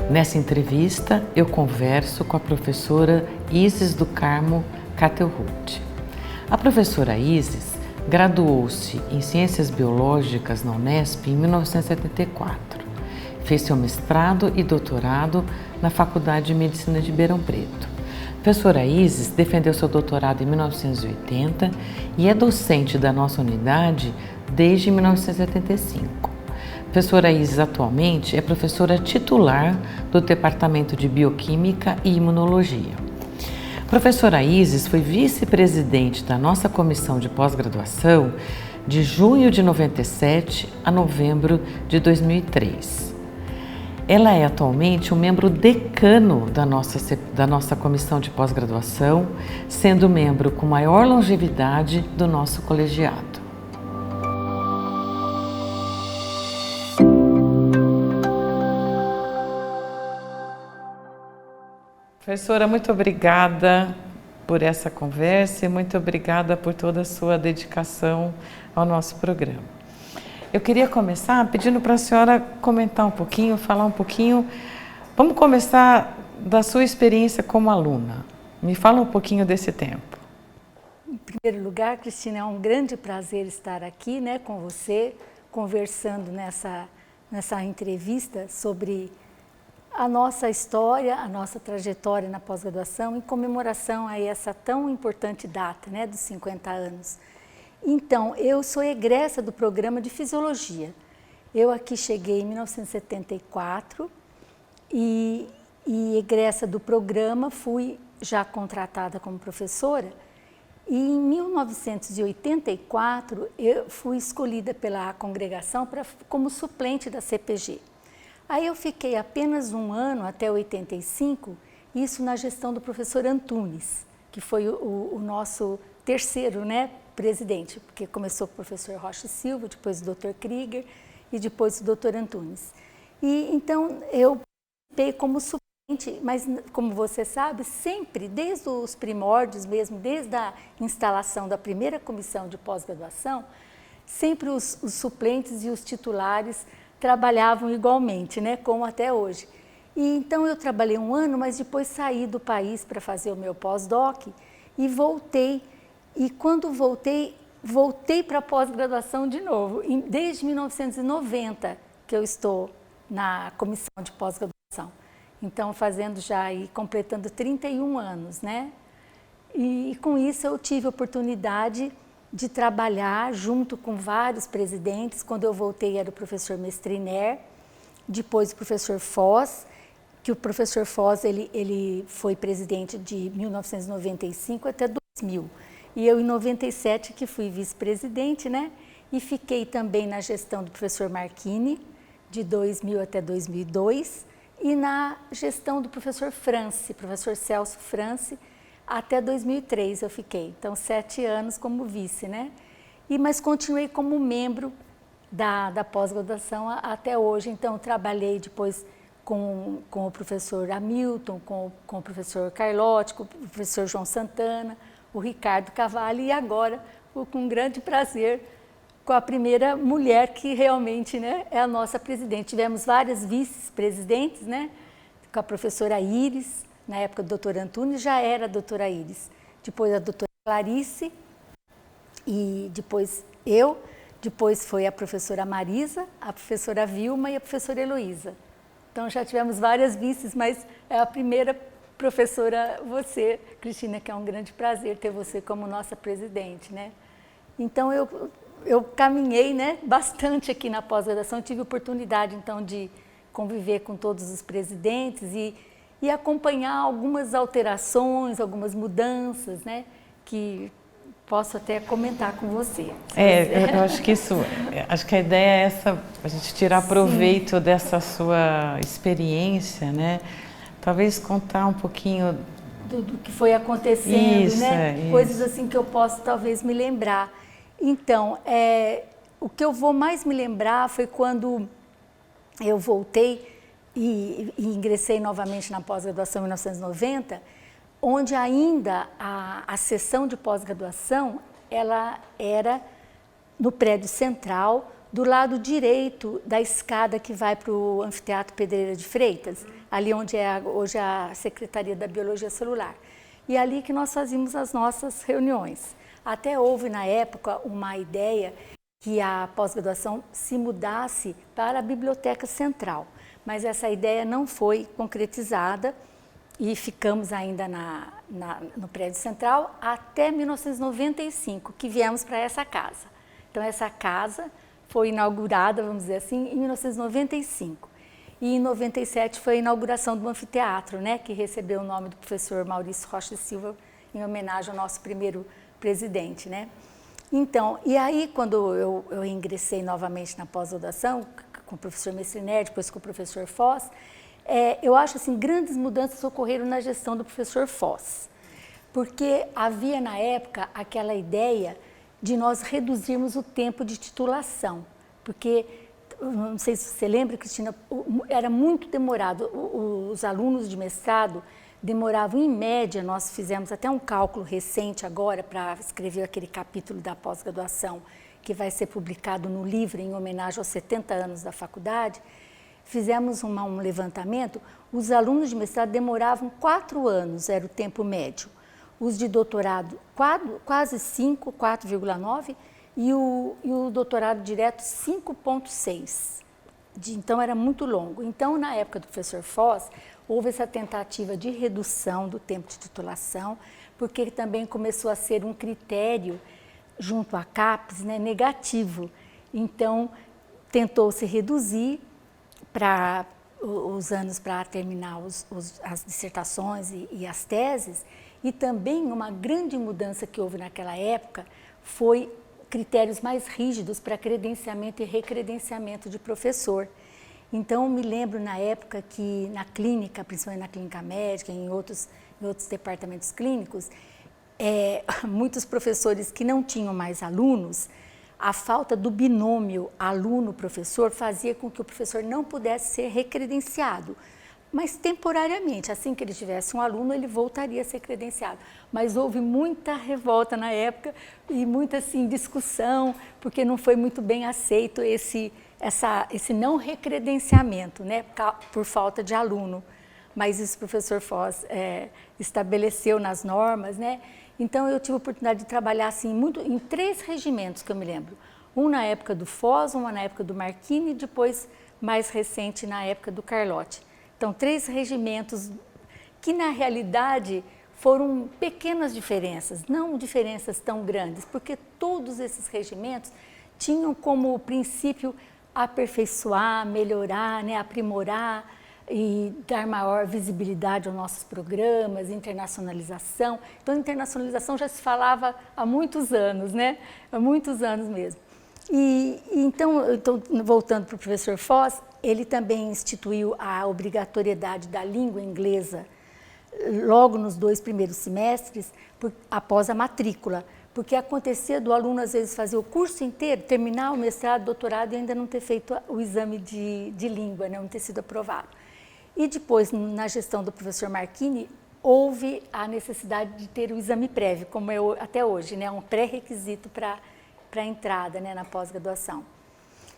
Nessa entrevista, eu converso com a professora Isis do Carmo Catelhut. A professora Isis graduou-se em Ciências Biológicas na Unesp em 1974. Fez seu mestrado e doutorado na Faculdade de Medicina de Ribeirão Preto. A professora Isis defendeu seu doutorado em 1980 e é docente da nossa unidade desde 1975. A professora Isis atualmente é professora titular do Departamento de Bioquímica e Imunologia. A professora Isis foi vice-presidente da nossa comissão de pós-graduação de junho de 97 a novembro de 2003. Ela é atualmente um membro decano da nossa comissão de pós-graduação, sendo membro com maior longevidade do nosso colegiado. Professora, muito obrigada por essa conversa e muito obrigada por toda a sua dedicação ao nosso programa. Eu queria começar pedindo para a senhora comentar um pouquinho, falar um pouquinho. Vamos começar da sua experiência como aluna. Me fala um pouquinho desse tempo. Em primeiro lugar, Cristina, é um grande prazer estar aqui, né, com você, conversando nessa entrevista sobre a nossa história, a nossa trajetória na pós-graduação, em comemoração a essa tão importante data, né, dos 50 anos. Então, eu sou egressa do programa de Fisiologia. Eu aqui cheguei em 1974 e egressa do programa, fui já contratada como professora. E em 1984, eu fui escolhida pela congregação como suplente da CPG. Aí eu fiquei apenas um ano, até 85, isso na gestão do professor Antunes, que foi o nosso terceiro, né, presidente, porque começou com o professor Rocha Silva, depois o Dr. Krieger e depois o Dr. Antunes. E então eu participei como suplente, mas como você sabe, sempre, desde os primórdios mesmo, desde a instalação da primeira comissão de pós-graduação, sempre os suplentes e os titulares trabalhavam igualmente, né, como até hoje. E então eu trabalhei um ano, mas depois saí do país para fazer o meu pós-doc e voltei. E quando voltei para a pós-graduação de novo. Desde 1990 que eu estou na comissão de pós-graduação. Então, fazendo já e completando 31 anos, né? E com isso eu tive a oportunidade de trabalhar junto com vários presidentes. Quando eu voltei era o professor Mestriner, depois o professor Foz, que o professor Foz ele foi presidente de 1995 até 2000. E eu, em 97, que fui vice-presidente, né? E fiquei também na gestão do professor Marchini, de 2000 até 2002, e na gestão do professor Celso France, até 2003 eu fiquei. Então, 7 anos como vice, né? Mas continuei como membro da pós-graduação até hoje. Então, trabalhei depois com o professor Hamilton, com o professor Carlotti, com o professor João Santana, o Ricardo Cavalli e agora, com grande prazer, com a primeira mulher que realmente, né, é a nossa presidente. Tivemos várias vice-presidentes, né, com a professora Iris, na época do doutor Antunes já era a doutora Iris, depois a doutora Clarice e depois eu, depois foi a professora Marisa, a professora Vilma e a professora Heloísa. Então já tivemos várias vices, mas é a primeira professora você, Cristina, que é um grande prazer ter você como nossa presidente, né? Então eu caminhei, né, bastante aqui na pós-graduação, tive oportunidade então de conviver com todos os presidentes e acompanhar algumas alterações, algumas mudanças, né, que posso até comentar com você. Eu acho que acho que a ideia é essa, a gente tirar proveito dessa sua experiência, né? Talvez contar um pouquinho do que foi acontecendo, né? Coisas assim que eu posso talvez me lembrar. Então, o que eu vou mais me lembrar foi quando eu voltei e ingressei novamente na pós-graduação em 1990, onde ainda a sessão de pós-graduação ela era no prédio central, do lado direito da escada que vai para o Anfiteatro Pedreira de Freitas. ali onde é hoje a Secretaria da Biologia Celular. E ali que nós fazíamos as nossas reuniões. Até houve na época uma ideia que a pós-graduação se mudasse para a Biblioteca Central, mas essa ideia não foi concretizada e ficamos ainda no prédio central até 1995, que viemos para essa casa. Então essa casa foi inaugurada, vamos dizer assim, em 1995. E em 97 foi a inauguração do anfiteatro, né, que recebeu o nome do professor Maurício Rocha Silva, em homenagem ao nosso primeiro presidente, né. Então, e aí quando eu ingressei novamente na pós-graduação, com o professor Messriner, depois com o professor Foz, eu acho assim, grandes mudanças ocorreram na gestão do professor Foz, porque havia na época aquela ideia de nós reduzirmos o tempo de titulação, porque, não sei se você lembra, Cristina, era muito demorado, os alunos de mestrado demoravam em média, nós fizemos até um cálculo recente agora para escrever aquele capítulo da pós-graduação que vai ser publicado no livro em homenagem aos 70 anos da faculdade, fizemos um levantamento, os alunos de mestrado demoravam 4 anos, era o tempo médio. Os de doutorado, quase 5, 4,9, e o doutorado direto, 5,6. Então, era muito longo. Então, na época do professor Foz, houve essa tentativa de redução do tempo de titulação, porque também começou a ser um critério, junto à CAPES, né, negativo. Então, tentou-se reduzir para os anos para terminar as dissertações e as teses, e também uma grande mudança que houve naquela época foi critérios mais rígidos para credenciamento e recredenciamento de professor. Então, me lembro na época que na clínica, principalmente na clínica médica, em outros departamentos clínicos, muitos professores que não tinham mais alunos, a falta do binômio aluno-professor fazia com que o professor não pudesse ser recredenciado, mas temporariamente, assim que ele tivesse um aluno, ele voltaria a ser credenciado. Mas houve muita revolta na época e muita assim, discussão, porque não foi muito bem aceito esse não recredenciamento, né, por falta de aluno. Mas isso o professor Foz estabeleceu nas normas, né? Então eu tive a oportunidade de trabalhar assim, muito, em 3 regimentos que eu me lembro. Um na época do Foz, uma na época do Marchini e depois, mais recente, na época do Carlotti. Então, 3 regimentos que, na realidade, foram pequenas diferenças, não diferenças tão grandes, porque todos esses regimentos tinham como princípio aperfeiçoar, melhorar, né, aprimorar e dar maior visibilidade aos nossos programas, internacionalização. Então, internacionalização já se falava há muitos anos, né? Há muitos anos mesmo. Então, voltando para o professor Foz, ele também instituiu a obrigatoriedade da língua inglesa logo nos 2 primeiros semestres, após a matrícula, porque acontecia do aluno às vezes fazer o curso inteiro, terminar o mestrado, doutorado e ainda não ter feito o exame de língua, né, não ter sido aprovado. E depois, na gestão do professor Marchini, houve a necessidade de ter o exame prévio, como é até hoje, né, um pré-requisito para a entrada, né, na pós-graduação.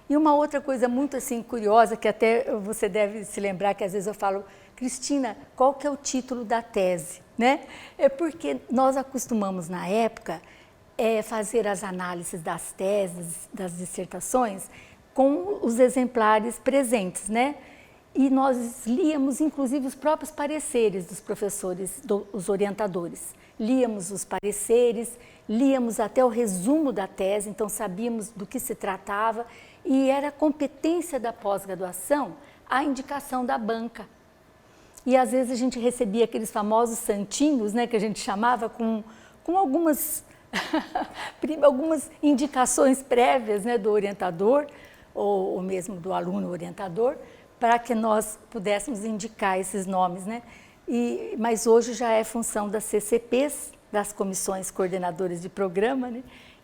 E uma outra coisa muito assim curiosa, que até você deve se lembrar, que às vezes eu falo, Cristina, qual que é o título da tese? Né? É porque nós acostumamos na época fazer as análises das teses, das dissertações, com os exemplares presentes, né? E nós líamos inclusive os próprios pareceres dos professores, os orientadores. Líamos os pareceres, líamos até o resumo da tese, então sabíamos do que se tratava, e era competência da pós-graduação a indicação da banca. E às vezes a gente recebia aqueles famosos santinhos, né, que a gente chamava, com algumas, algumas indicações prévias, né, do orientador, ou mesmo do aluno orientador, para que nós pudéssemos indicar esses nomes, né? Mas hoje já é função das CCPs, das comissões coordenadoras de programa, né?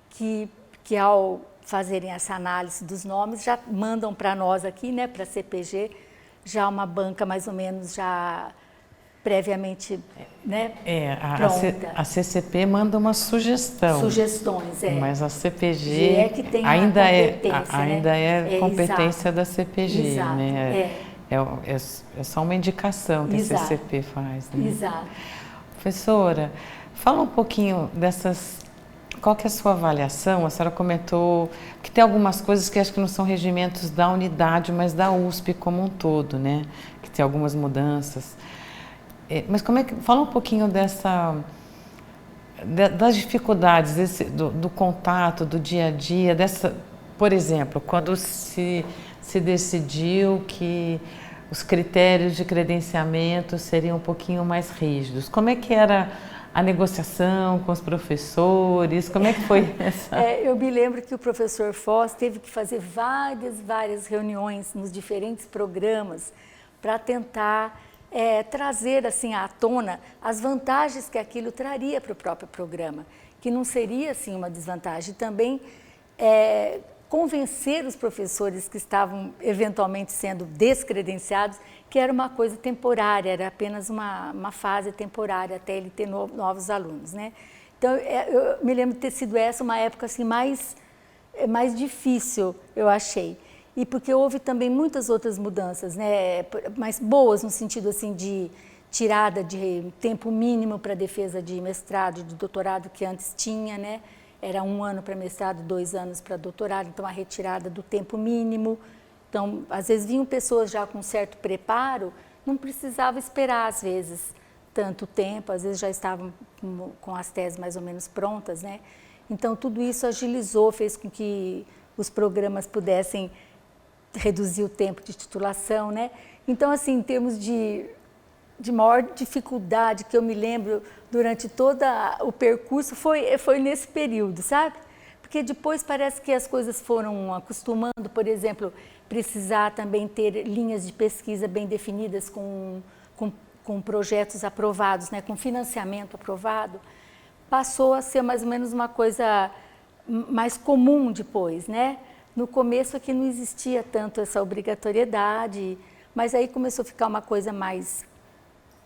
que ao fazerem essa análise dos nomes, já mandam para nós aqui, né, para a CPG, já uma banca mais ou menos já previamente, né, pronta. A CCP manda uma sugestão. Sugestões, mas a CPG que tem ainda a competência, é competência da CPG, exato, né? É só uma indicação que Exato. a CCP faz, né? Exato. Professora, fala um pouquinho dessas... Qual que é a sua avaliação? A senhora comentou que tem algumas coisas que acho que não são regimentos da unidade, mas da USP como um todo, né? Que tem algumas mudanças. Mas como é que... Fala um pouquinho das dificuldades, do contato, do dia a dia, por exemplo, quando se decidiu que os critérios de credenciamento seriam um pouquinho mais rígidos. Como é que era a negociação com os professores? Como é que foi essa? Eu me lembro que o professor Foz teve que fazer várias reuniões nos diferentes programas para tentar trazer assim à tona as vantagens que aquilo traria para o próprio programa, que não seria assim uma desvantagem. Também convencer os professores que estavam eventualmente sendo descredenciados que era uma coisa temporária, era apenas uma fase temporária até ele ter novos alunos, né? Então, eu me lembro de ter sido essa uma época assim mais difícil, eu achei. E porque houve também muitas outras mudanças, né? Mas boas no sentido assim de tirada de tempo mínimo para defesa de mestrado e de doutorado que antes tinha, né? Era 1 ano para mestrado, 2 anos para doutorado, então a retirada do tempo mínimo. Então, às vezes vinham pessoas já com certo preparo, não precisava esperar às vezes tanto tempo, às vezes já estavam com as teses mais ou menos prontas, né? Então, tudo isso agilizou, fez com que os programas pudessem reduzir o tempo de titulação, né? Então, assim, em termos de maior dificuldade que eu me lembro durante todo o percurso foi nesse período, sabe? Porque depois parece que as coisas foram acostumando, por exemplo, precisar também ter linhas de pesquisa bem definidas com projetos aprovados, né? Com financiamento aprovado, passou a ser mais ou menos uma coisa mais comum depois, né? No começo aqui não existia tanto essa obrigatoriedade, mas aí começou a ficar uma coisa mais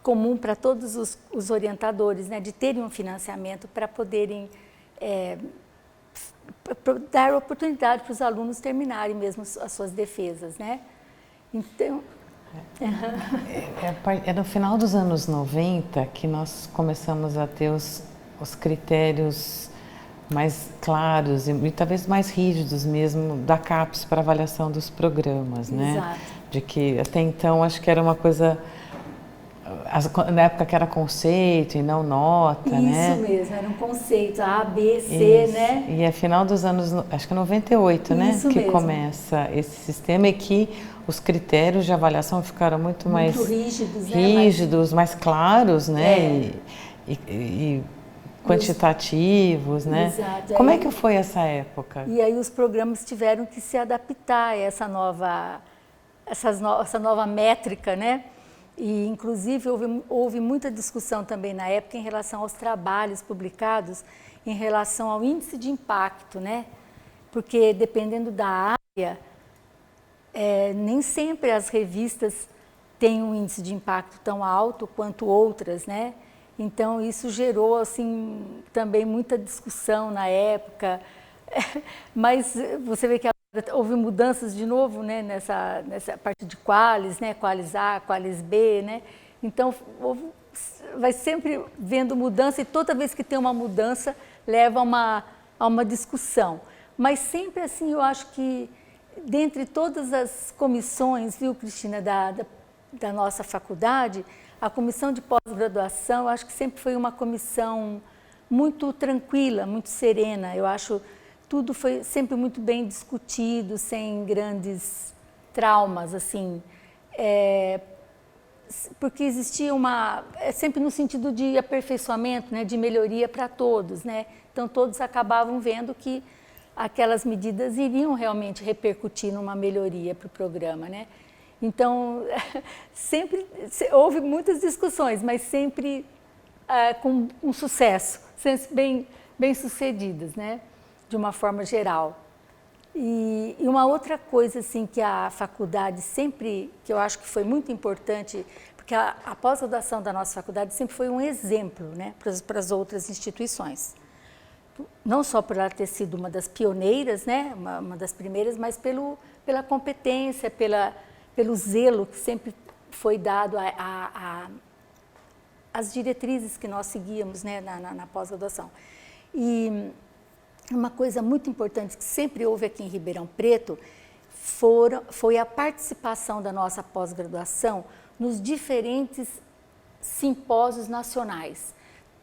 comum para todos os orientadores, né, de terem um financiamento para poderem dar oportunidade para os alunos terminarem mesmo as suas defesas, né? Então... É no final dos anos 90 que nós começamos a ter os critérios mais claros e talvez mais rígidos mesmo da CAPES para avaliação dos programas, né? Exato. De que até então acho que era uma coisa... Na época que era conceito e não nota, né? Isso mesmo, era um conceito, A, B, C, isso. né? E é final dos anos, acho que 98, né? Isso que mesmo. Começa esse sistema e que os critérios de avaliação ficaram muito mais rígidos, né? Rígidos, mais claros, né? E quantitativos, né? Exato. Como é que foi essa época? E aí os programas tiveram que se adaptar a essa nova métrica, né? E, inclusive, houve muita discussão também na época em relação aos trabalhos publicados, em relação ao índice de impacto, né? Porque, dependendo da área, nem sempre as revistas têm um índice de impacto tão alto quanto outras, né? Então, isso gerou, assim, também muita discussão na época. Mas você vê que houve mudanças de novo, né, nessa parte de qualis, né, qualis A, qualis B, né? Então, vai sempre vendo mudança e toda vez que tem uma mudança leva a uma discussão. Mas sempre assim, eu acho que dentre todas as comissões, viu, Cristina, da nossa faculdade, a comissão de pós-graduação, eu acho que sempre foi uma comissão muito tranquila, muito serena. Eu acho tudo foi sempre muito bem discutido, sem grandes traumas, assim, porque existia sempre no sentido de aperfeiçoamento, né, de melhoria para todos, né? Então todos acabavam vendo que aquelas medidas iriam realmente repercutir numa melhoria para o programa, né? Então sempre houve muitas discussões, mas sempre com um sucesso, sempre bem sucedidas, né? De uma forma geral. E uma outra coisa assim que a faculdade sempre, que eu acho que foi muito importante, porque a pós-graduação da nossa faculdade sempre foi um exemplo, né, para as outras instituições. Não só por ela ter sido uma das pioneiras, né, uma das primeiras, mas pela competência, pelo zelo que sempre foi dado às diretrizes que nós seguíamos, né, na pós-graduação. E uma coisa muito importante que sempre houve aqui em Ribeirão Preto foi a participação da nossa pós-graduação nos diferentes simpósios nacionais.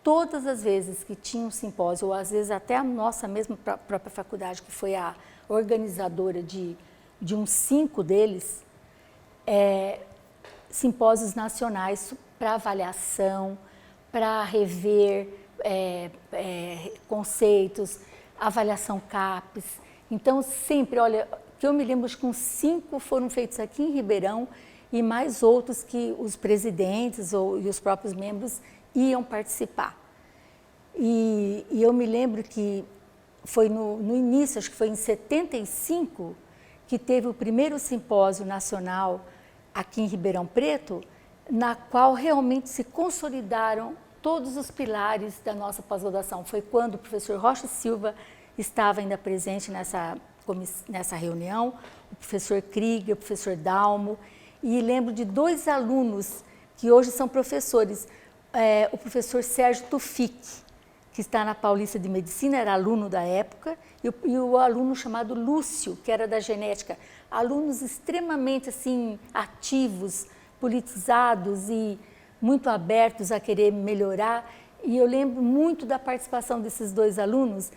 Todas as vezes que tinha um simpósio, ou às vezes até a nossa mesma própria faculdade, que foi a organizadora de uns 5 deles, simpósios nacionais para avaliação, para rever conceitos, avaliação CAPES. Então, sempre, olha, que eu me lembro que uns 5 foram feitos aqui em Ribeirão e mais outros que os presidentes e os próprios membros iam participar. E eu me lembro que foi no início, acho que foi em 75, que teve o primeiro simpósio nacional aqui em Ribeirão Preto, na qual realmente se consolidaram todos os pilares da nossa pós-graduação. Foi quando o professor Rocha Silva estava ainda presente nessa reunião, o professor Krieger, o professor Dalmo, e lembro de 2 alunos que hoje são professores, o professor Sérgio Tufik, que está na Paulista de Medicina, era aluno da época, e o aluno chamado Lúcio, que era da genética, alunos extremamente assim, ativos, politizados e muito abertos a querer melhorar, e eu lembro muito da participação desses 2 alunos.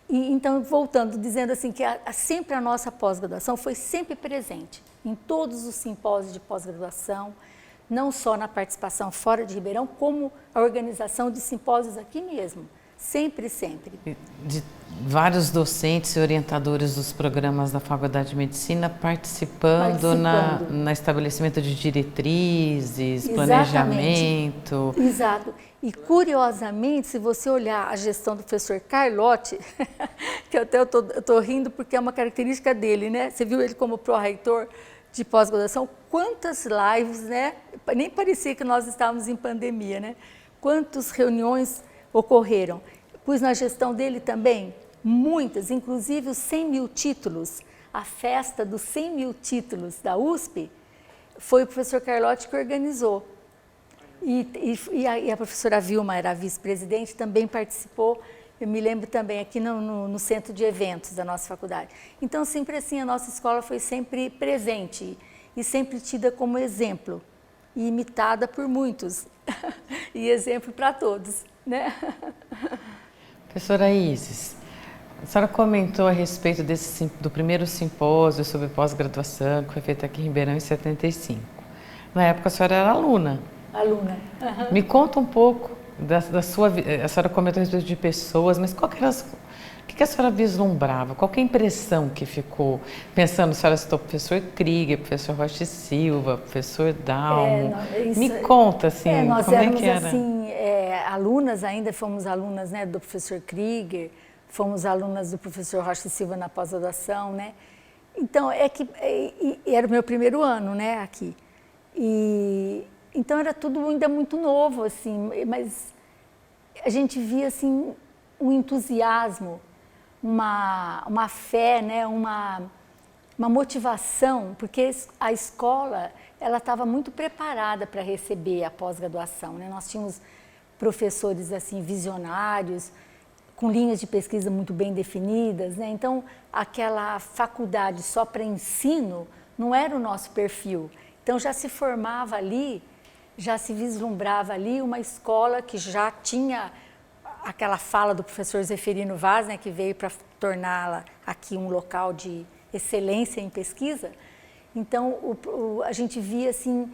E então, voltando, dizendo assim que sempre a nossa pós-graduação foi sempre presente em todos os simpósios de pós-graduação, não só na participação fora de Ribeirão, como a organização de simpósios aqui mesmo, sempre, sempre. De vários docentes e orientadores dos programas da Faculdade de Medicina participando. No estabelecimento de diretrizes, planejamento. Exato. E, curiosamente, se você olhar a gestão do professor Carlotti, que até eu estou rindo porque é uma característica dele, né? Você viu ele como pró-reitor de pós-graduação, quantas lives, né? Nem parecia que nós estávamos em pandemia, né? Quantas reuniões ocorreram. Pois na gestão dele também, muitas, inclusive os 100 mil títulos, a festa dos 100 mil títulos da USP, foi o professor Carlotti que organizou. E a professora Vilma era a vice-presidente, também participou, eu me lembro também, aqui no centro de eventos da nossa faculdade. Então, sempre assim, a nossa escola foi sempre presente e sempre tida como exemplo, e imitada por muitos, e exemplo para todos, né? Professora Isis, a senhora comentou a respeito do primeiro simpósio sobre pós-graduação, que foi feito aqui em Ribeirão em 75. Na época, a senhora era aluna. Aluna. Uhum. Me conta um pouco da sua vida. A senhora comentou a respeito de pessoas, mas o que a senhora vislumbrava? Qual que é a impressão que ficou? Pensando, a senhora citou o professor Krieger, professor Rocha Silva, professor Dalmo. Me conta, assim, nós como éramos, é que era? Assim, alunas ainda, fomos alunas, né, do professor Krieger, fomos alunas do professor Rocha Silva na pós-graduação, né? Então, era o meu primeiro ano, né, aqui. Então, era tudo ainda muito novo, assim, mas a gente via, assim, um entusiasmo, uma fé, né, uma motivação, porque a escola ela estava muito preparada para receber a pós-graduação, né? Nós tínhamos professores assim visionários, com linhas de pesquisa muito bem definidas, né? Então, aquela faculdade só para ensino não era o nosso perfil. Então, já se formava ali, já se vislumbrava ali uma escola que já tinha aquela fala do professor Zeferino Vaz, né, que veio para torná-la aqui um local de excelência em pesquisa. Então, a gente via assim,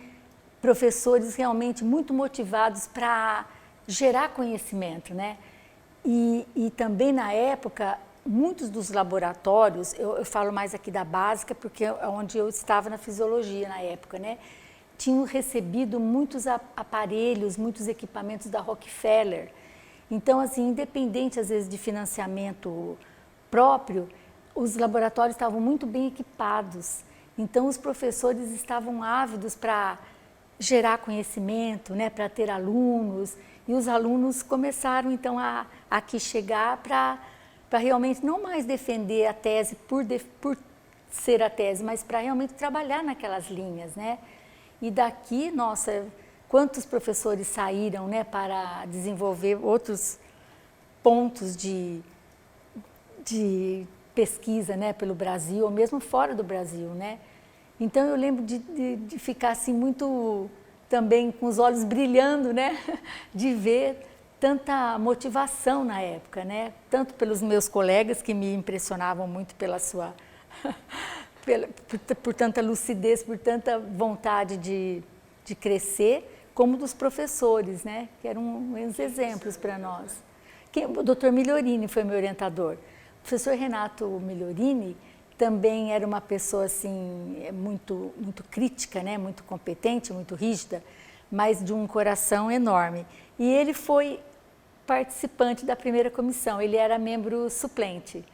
professores realmente muito motivados para gerar conhecimento, né? E também na época, muitos dos laboratórios, eu falo mais aqui da básica, porque é onde eu estava na fisiologia na época, né? Tinham recebido muitos aparelhos, muitos equipamentos da Rockefeller. Então, assim, independente às vezes de financiamento próprio, os laboratórios estavam muito bem equipados. Então, os professores estavam ávidos para gerar conhecimento, né, para ter alunos. E os alunos começaram, então, a aqui chegar para realmente não mais defender a tese por ser a tese, mas para realmente trabalhar naquelas linhas, né? E daqui, nossa, quantos professores saíram, né, para desenvolver outros pontos de pesquisa, né, pelo Brasil, ou mesmo fora do Brasil, né? Então eu lembro de ficar assim muito também com os olhos brilhando, né, de ver tanta motivação na época, né? Tanto pelos meus colegas que me impressionavam muito pela sua por tanta lucidez, por tanta vontade de crescer, como dos professores, né? Que eram uns exemplos para nós. O Dr. Migliorini foi meu orientador. O professor Renato Migliorini também era uma pessoa assim muito crítica, né? Muito competente, muito rígida, mas de um coração enorme. E ele foi participante da primeira comissão, ele era membro suplente,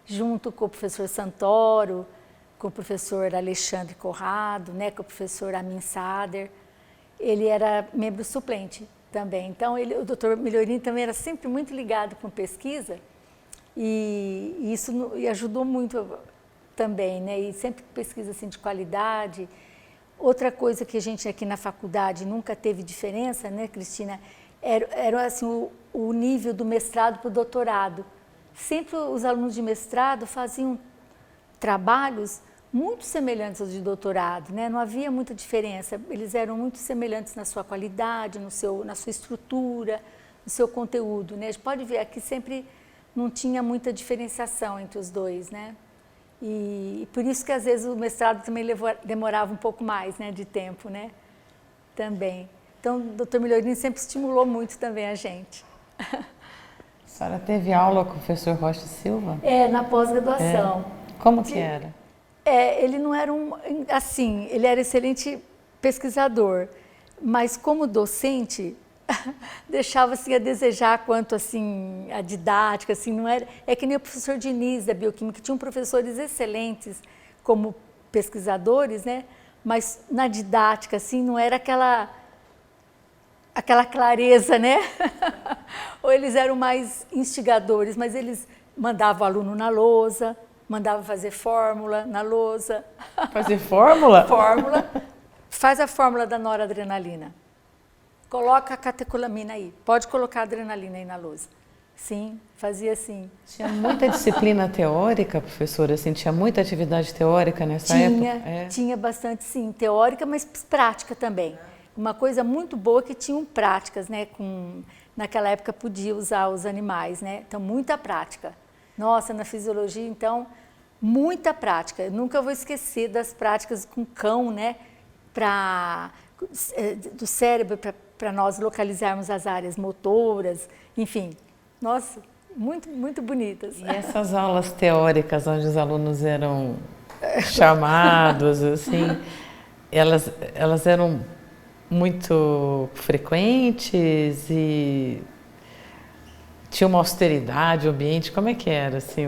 junto com o professor Santoro, com o professor Alexandre Corrado, né, com o professor Amin Sader. Ele era membro suplente também. Então, o Dr. Migliorini também era sempre muito ligado com pesquisa e isso ajudou muito também, né? E sempre pesquisa assim, de qualidade. Outra coisa que a gente aqui na faculdade nunca teve diferença, né, Cristina, era assim, o nível do mestrado para o doutorado. Sempre os alunos de mestrado faziam trabalhos muito semelhantes aos de doutorado, né? Não havia muita diferença, eles eram muito semelhantes na sua qualidade, na sua estrutura, no seu conteúdo, né? A gente pode ver aqui sempre não tinha muita diferenciação entre os dois, né? E por isso que às vezes o mestrado também demorava um pouco mais, né, de tempo, né? Também. Então, o Dr. Migliorini sempre estimulou muito também a gente. A senhora teve aula com o professor Rocha Silva? Na pós-graduação. Como que era? Ele não era assim, ele era excelente pesquisador, mas como docente, deixava assim a desejar quanto assim a didática, assim, não era, é que nem o professor Diniz da Bioquímica, que tinham professores excelentes como pesquisadores, né? Mas na didática assim não era aquela clareza, né? Ou eles eram mais instigadores, mas eles mandavam o aluno na lousa, mandavam fazer fórmula na lousa. Fazer fórmula? Fórmula. Faz a fórmula da noradrenalina. Coloca a catecolamina aí. Pode colocar a adrenalina aí na lousa. Sim, fazia assim. Tinha muita disciplina teórica, professora? Assim, tinha muita atividade teórica nessa época? Tinha bastante, sim. Teórica, mas prática também. Uma coisa muito boa que tinham práticas, né? Naquela época podia usar os animais, né? Então, muita prática. Nossa, na fisiologia, então, muita prática. Eu nunca vou esquecer das práticas com cão, né? Do cérebro, para nós localizarmos as áreas motoras, enfim. Nossa, muito, muito bonitas. E essas aulas teóricas, onde os alunos eram chamados, assim, elas eram muito frequentes e tinha uma austeridade, o ambiente, como é que era? Assim,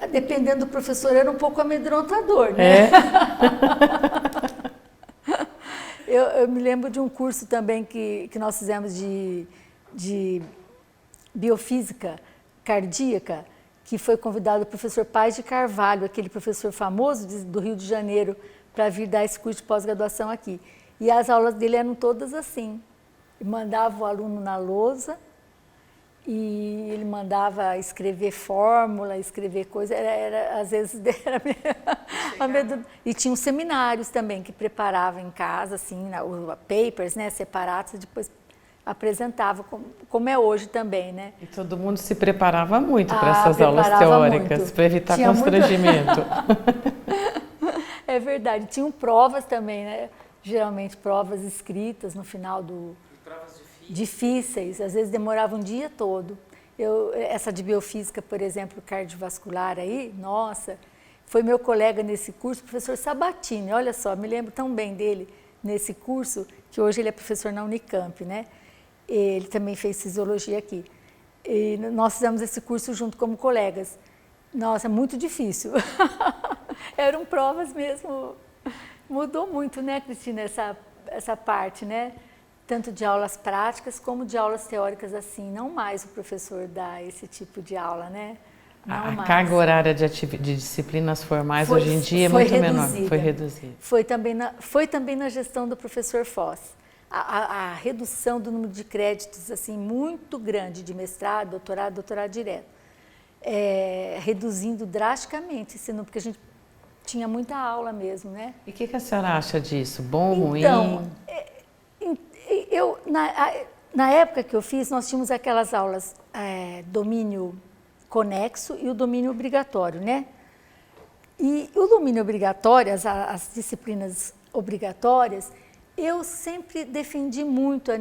dependendo do professor, era um pouco amedrontador, né? Eu me lembro de um curso também que nós fizemos de biofísica cardíaca, que foi convidado o professor Paes de Carvalho, aquele professor famoso do Rio de Janeiro, para vir dar esse curso de pós-graduação aqui. E as aulas dele eram todas assim. Mandava o aluno na lousa e ele mandava escrever fórmula, escrever coisa. Às vezes era e tinha uns seminários também que preparava em casa, assim, papers, né, separados, e depois apresentava, como é hoje também, né? E todo mundo se preparava muito para essas aulas teóricas, para evitar constrangimento. É verdade. Tinham provas também, né? Geralmente provas escritas no final Provas difíceis, às vezes demorava um dia todo. Essa de biofísica, por exemplo, cardiovascular aí, nossa, foi meu colega nesse curso, o professor Sabatini, olha só, me lembro tão bem dele nesse curso, que hoje ele é professor na Unicamp, né? Ele também fez fisiologia aqui. E nós fizemos esse curso junto como colegas. Nossa, muito difícil. Eram provas mesmo. Mudou muito, né, Cristina, essa parte, né? Tanto de aulas práticas como de aulas teóricas assim. Não mais o professor dá esse tipo de aula, né? A carga horária de disciplinas formais hoje em dia é muito menor. Foi reduzida. Foi também na gestão do professor Foz. A redução do número de créditos assim, muito grande de mestrado, doutorado direto. Reduzindo drasticamente esse número, porque a gente tinha muita aula mesmo, né? E o que a senhora acha disso? Bom, ruim? Então, na época que eu fiz, nós tínhamos aquelas aulas domínio conexo e o domínio obrigatório, né? E o domínio obrigatório, as disciplinas obrigatórias, eu sempre defendi muito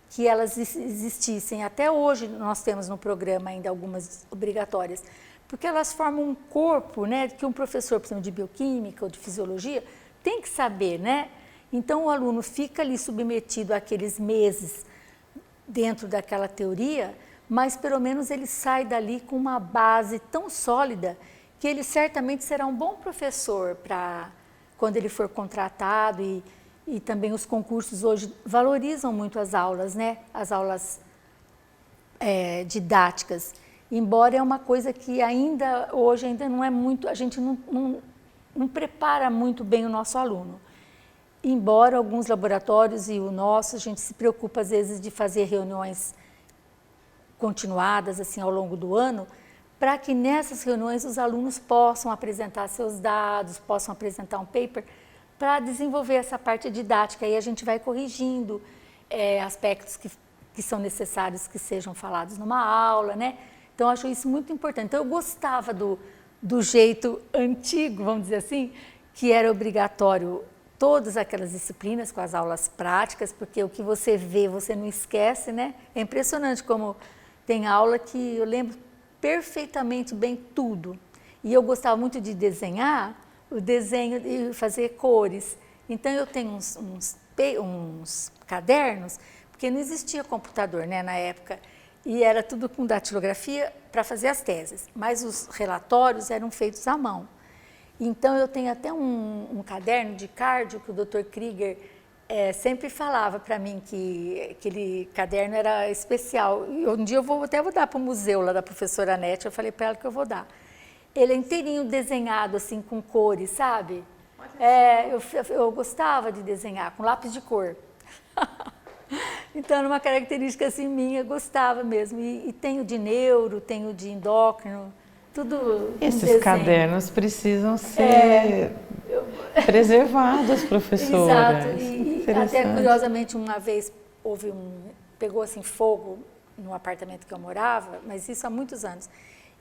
que elas existissem. Até hoje nós temos no programa ainda algumas obrigatórias, porque elas formam um corpo, né, que um professor, por exemplo, de bioquímica ou de fisiologia, tem que saber, né? Então o aluno fica ali submetido àqueles meses dentro daquela teoria, mas pelo menos ele sai dali com uma base tão sólida que ele certamente será um bom professor para quando ele for contratado e também os concursos hoje valorizam muito as aulas, né? As aulas didáticas, embora é uma coisa que hoje ainda não é muito, a gente não prepara muito bem o nosso aluno. Embora alguns laboratórios e o nosso, a gente se preocupa às vezes de fazer reuniões continuadas assim ao longo do ano, para que nessas reuniões os alunos possam apresentar seus dados, possam apresentar um paper, para desenvolver essa parte didática. Aí a gente vai corrigindo aspectos que são necessários que sejam falados numa aula, né? Então, eu acho isso muito importante. Então, eu gostava do jeito antigo, vamos dizer assim, que era obrigatório todas aquelas disciplinas com as aulas práticas, porque o que você vê, você não esquece, né? É impressionante como tem aula que eu lembro perfeitamente bem tudo. E eu gostava muito de desenhar, o desenho e fazer cores. Então, eu tenho uns cadernos, porque não existia computador, né, na época, e era tudo com datilografia para fazer as teses, mas os relatórios eram feitos à mão. Então, eu tenho até um caderno de cardio que o Dr. Krieger sempre falava para mim que aquele caderno era especial. E um dia eu até vou dar para o museu lá da professora Anete, eu falei para ela que eu vou dar. Ele é inteirinho desenhado assim com cores, sabe? Eu gostava de desenhar com lápis de cor. Então, era uma característica assim minha, eu gostava mesmo. E tenho de neuro, tenho de endócrino, tudo. Esses cadernos precisam ser preservados, professora. Exato. E até curiosamente uma vez pegou assim fogo no apartamento que eu morava, mas isso há muitos anos.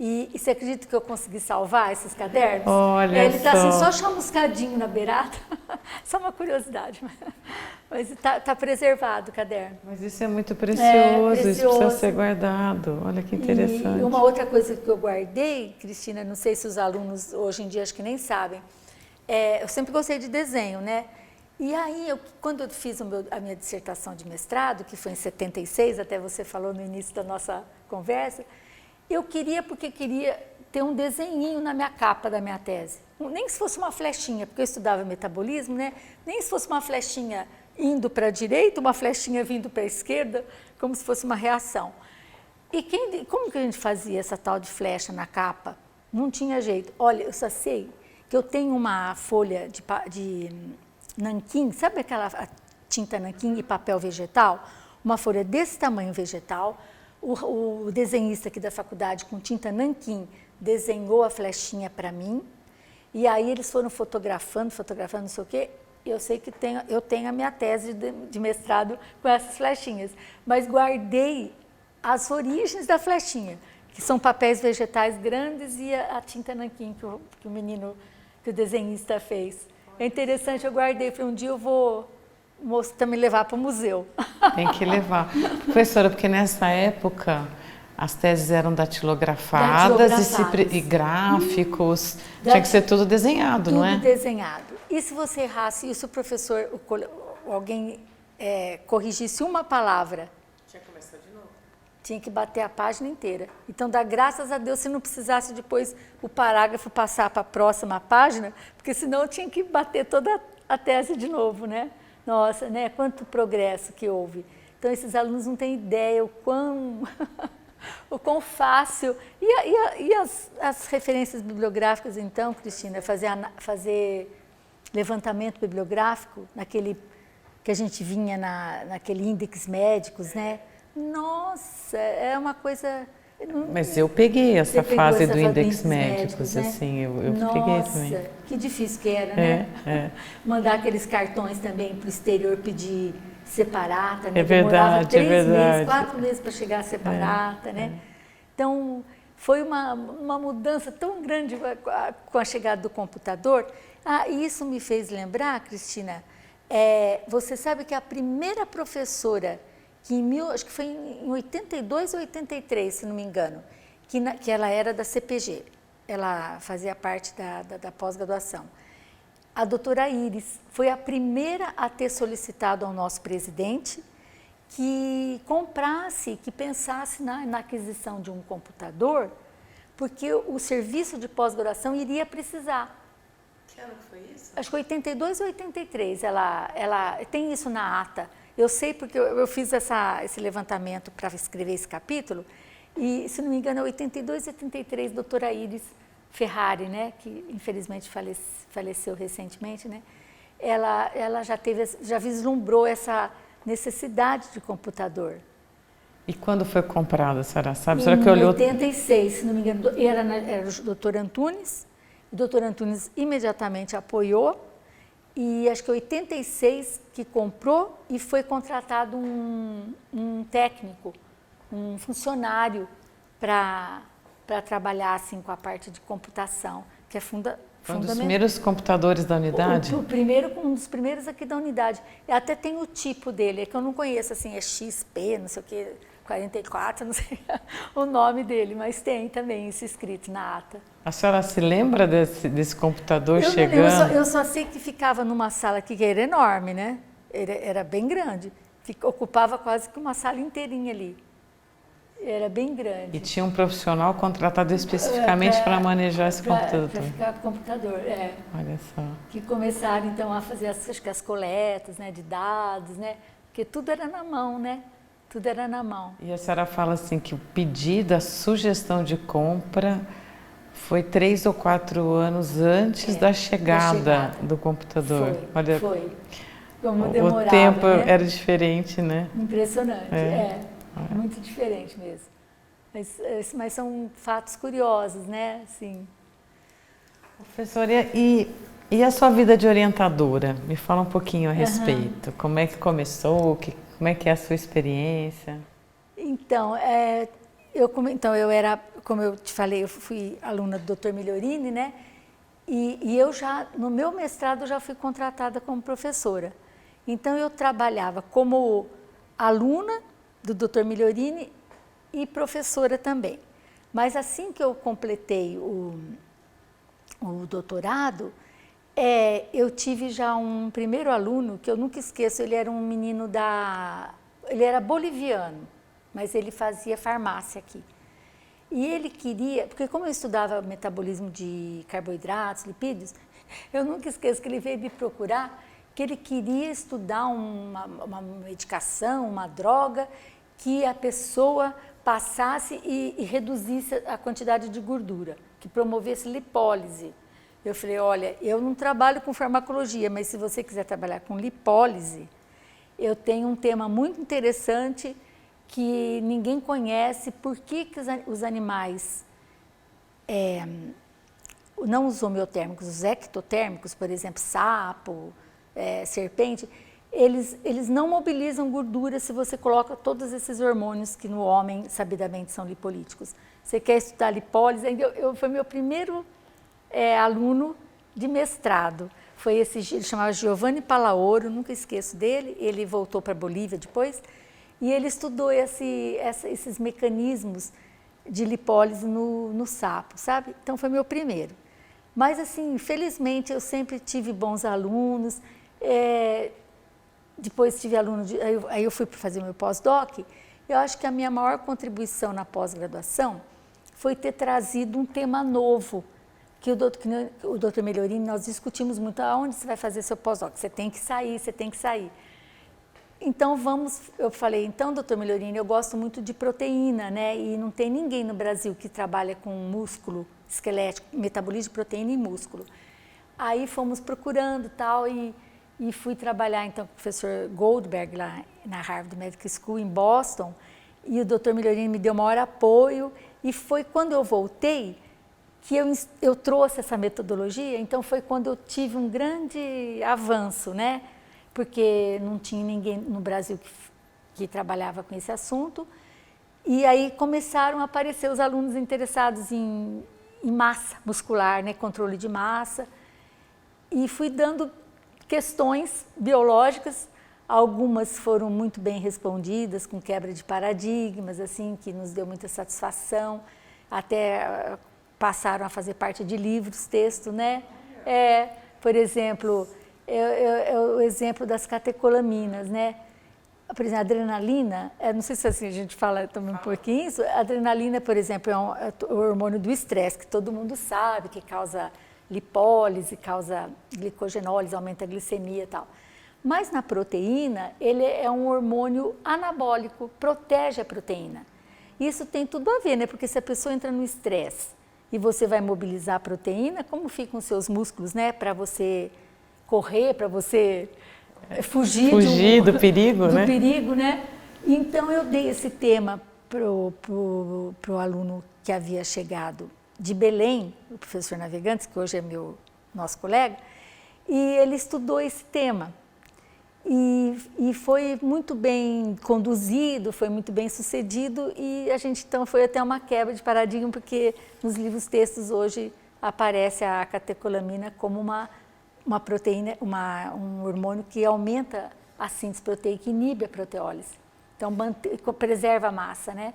E você acredita que eu consegui salvar esses cadernos? Olha ele está assim, só chamuscadinho na beirada. Só uma curiosidade. Mas está preservado o caderno. Mas isso é muito precioso, isso precisa ser guardado. Olha que interessante. E uma outra coisa que eu guardei, Cristina, não sei se os alunos hoje em dia acho que nem sabem, eu sempre gostei de desenho, né? E aí, quando eu fiz a minha dissertação de mestrado, que foi em 76, até você falou no início da nossa conversa, eu queria ter um desenhinho na minha capa da minha tese. Nem se fosse uma flechinha, porque eu estudava metabolismo, né? Nem se fosse uma flechinha indo para a direita, uma flechinha vindo para a esquerda, como se fosse uma reação. E como que a gente fazia essa tal de flecha na capa? Não tinha jeito. Olha, eu só sei que eu tenho uma folha de nanquim, sabe aquela tinta nanquim e papel vegetal? Uma folha desse tamanho vegetal. O desenhista aqui da faculdade, com tinta nanquim, desenhou a flechinha para mim, e aí eles foram fotografando, não sei o quê. Eu sei que eu tenho a minha tese de mestrado com essas flechinhas, mas guardei as origens da flechinha, que são papéis vegetais grandes e a tinta nanquim que o desenhista fez. É interessante, eu guardei, falei, um dia eu vou também levar para o museu. Tem que levar. Professora, porque nessa época as teses eram datilografadas. E gráficos, tinha que ser tudo desenhado, não é? Tudo desenhado. E se você errasse, e se o professor, alguém corrigisse uma palavra? Tinha que começar de novo. Tinha que bater a página inteira. Então, dá graças a Deus se não precisasse depois o parágrafo passar para a próxima página, porque senão eu tinha que bater toda a tese de novo, né? Nossa, né? Quanto progresso que houve. Então, esses alunos não têm ideia o quão O quão fácil. E as referências bibliográficas, então, Cristina, fazer levantamento bibliográfico, naquele que a gente vinha naquele índex médicos, né? Nossa, é uma coisa... Mas eu peguei essa fase do índex médicos, médicos, assim, eu Nossa, peguei também. Nossa, que difícil que era, né? É. Mandar aqueles cartões também para o exterior pedir separata, né? É verdade, Demorava 3 verdade. meses, 4 meses para chegar a separata, né? Então, foi uma mudança tão grande com a chegada do computador. Isso me fez lembrar, Cristina, você sabe que a primeira professora, acho que foi em 82 ou 83, se não me engano, que ela era da CPG, ela fazia parte da pós-graduação. A doutora Iris foi a primeira a ter solicitado ao nosso presidente que comprasse, que pensasse na aquisição de um computador, porque o serviço de pós-graduação iria precisar. Que ano que foi isso? Acho que 82 ou 83, ela tem isso na ata. Eu sei porque eu fiz esse levantamento para escrever esse capítulo, e, se não me engano, é 82 e 83, doutora Iris Ferrari, né, que infelizmente faleceu recentemente, né, ela já vislumbrou essa necessidade de computador. E quando foi comprado, a senhora sabe? Em Será que olhou... 86, se não me engano, era o doutor Antunes. O doutor Antunes imediatamente apoiou, e acho que 86 que comprou, e foi contratado um técnico, um funcionário para trabalhar assim com a parte de computação, que é fundamental. Foi um dos primeiros computadores da unidade? Um dos primeiros aqui da unidade. E até tem o tipo dele, é que eu não conheço, assim, é XP, não sei o que, 44, não sei o nome dele, mas tem também isso escrito na ata. A senhora se lembra desse computador chegando? Não lembro, eu só sei que ficava numa sala aqui, que era enorme, né? Era bem grande, ocupava quase que uma sala inteirinha ali. Era bem grande. E tinha um profissional contratado especificamente para manejar esse computador. Para ficar com o computador, Olha só. Que começaram, então, a fazer as coletas, né, de dados, né? Porque tudo era na mão, né? Tudo era na mão. E a senhora fala assim que o pedido, a sugestão de compra foi 3 ou 4 anos antes da chegada do computador. Foi. Como demorava, o tempo né? era diferente, né? Impressionante, muito diferente mesmo. Mas são fatos curiosos, né? Assim. Professora, e a sua vida de orientadora? Me fala um pouquinho a respeito. Como é que começou? Como é que é a sua experiência? Então, eu era, como eu te falei, eu fui aluna do Dr. Migliorini, né? E eu já, no meu mestrado, já fui contratada como professora. Então, eu trabalhava como aluna do Dr. Migliorini e professora também. Mas assim que eu completei o doutorado, eu tive já um primeiro aluno, que eu nunca esqueço, ele era um menino ele era boliviano, mas ele fazia farmácia aqui. E ele queria, porque como eu estudava metabolismo de carboidratos, lipídios, eu nunca esqueço que ele veio me procurar, que ele queria estudar uma medicação, uma droga, que a pessoa passasse e reduzisse a quantidade de gordura, que promovesse lipólise. Eu falei, olha, eu não trabalho com farmacologia, mas se você quiser trabalhar com lipólise, eu tenho um tema muito interessante que ninguém conhece, por que os animais, não os homeotérmicos, os ectotérmicos, por exemplo, sapo, serpente, eles não mobilizam gordura se você coloca todos esses hormônios que no homem, sabidamente, são lipolíticos. Você quer estudar lipólise? Foi meu primeiro aluno de mestrado. Foi ele chamava Giovanni Palaoro, nunca esqueço dele, ele voltou para a Bolívia depois, e ele estudou esses mecanismos de lipólise no sapo, sabe? Então foi meu primeiro. Mas assim, felizmente eu sempre tive bons alunos, depois tive aluno, aí eu fui para fazer meu pós-doc. Eu acho que a minha maior contribuição na pós-graduação foi ter trazido um tema novo, que o Dr. Migliorini, nós discutimos muito, aonde você vai fazer seu pós-doc, você tem que sair. então eu falei, então, doutor Melhorini, eu gosto muito de proteína, né? E não tem ninguém no Brasil que trabalha com músculo esquelético, metabolismo de proteína e músculo. Aí fomos procurando tal e fui trabalhar então com o professor Goldberg lá na Harvard Medical School em Boston, e o doutor Melhorini me deu maior apoio, e foi quando eu voltei que eu trouxe essa metodologia. Então foi quando eu tive um grande avanço, né? Porque não tinha ninguém no Brasil que trabalhava com esse assunto, e aí começaram a aparecer os alunos interessados em massa muscular, né? Controle de massa, e fui dando questões biológicas, algumas foram muito bem respondidas, com quebra de paradigmas, assim, que nos deu muita satisfação, até passaram a fazer parte de livros, texto, né? Por exemplo, o exemplo das catecolaminas, né? Por exemplo, a adrenalina, não sei se assim a gente fala também um pouquinho isso, a adrenalina, por exemplo, é o hormônio do estresse, que todo mundo sabe, que causa lipólise, causa glicogenólise, aumenta a glicemia e tal. Mas na proteína, ele é um hormônio anabólico, protege a proteína. Isso tem tudo a ver, né? Porque se a pessoa entra no estresse e você vai mobilizar a proteína, como ficam os seus músculos, né? Para você correr, para você fugir do perigo, do né? perigo, né? Então eu dei esse tema pro aluno que havia chegado de Belém, o professor Navegantes, que hoje é nosso colega, e ele estudou esse tema. E foi muito bem conduzido, foi muito bem sucedido, e a gente então foi até uma quebra de paradigma, porque nos livros textos hoje aparece a catecolamina como uma proteína, um hormônio que aumenta a síntese proteica, inibe a proteólise, então preserva a massa, né?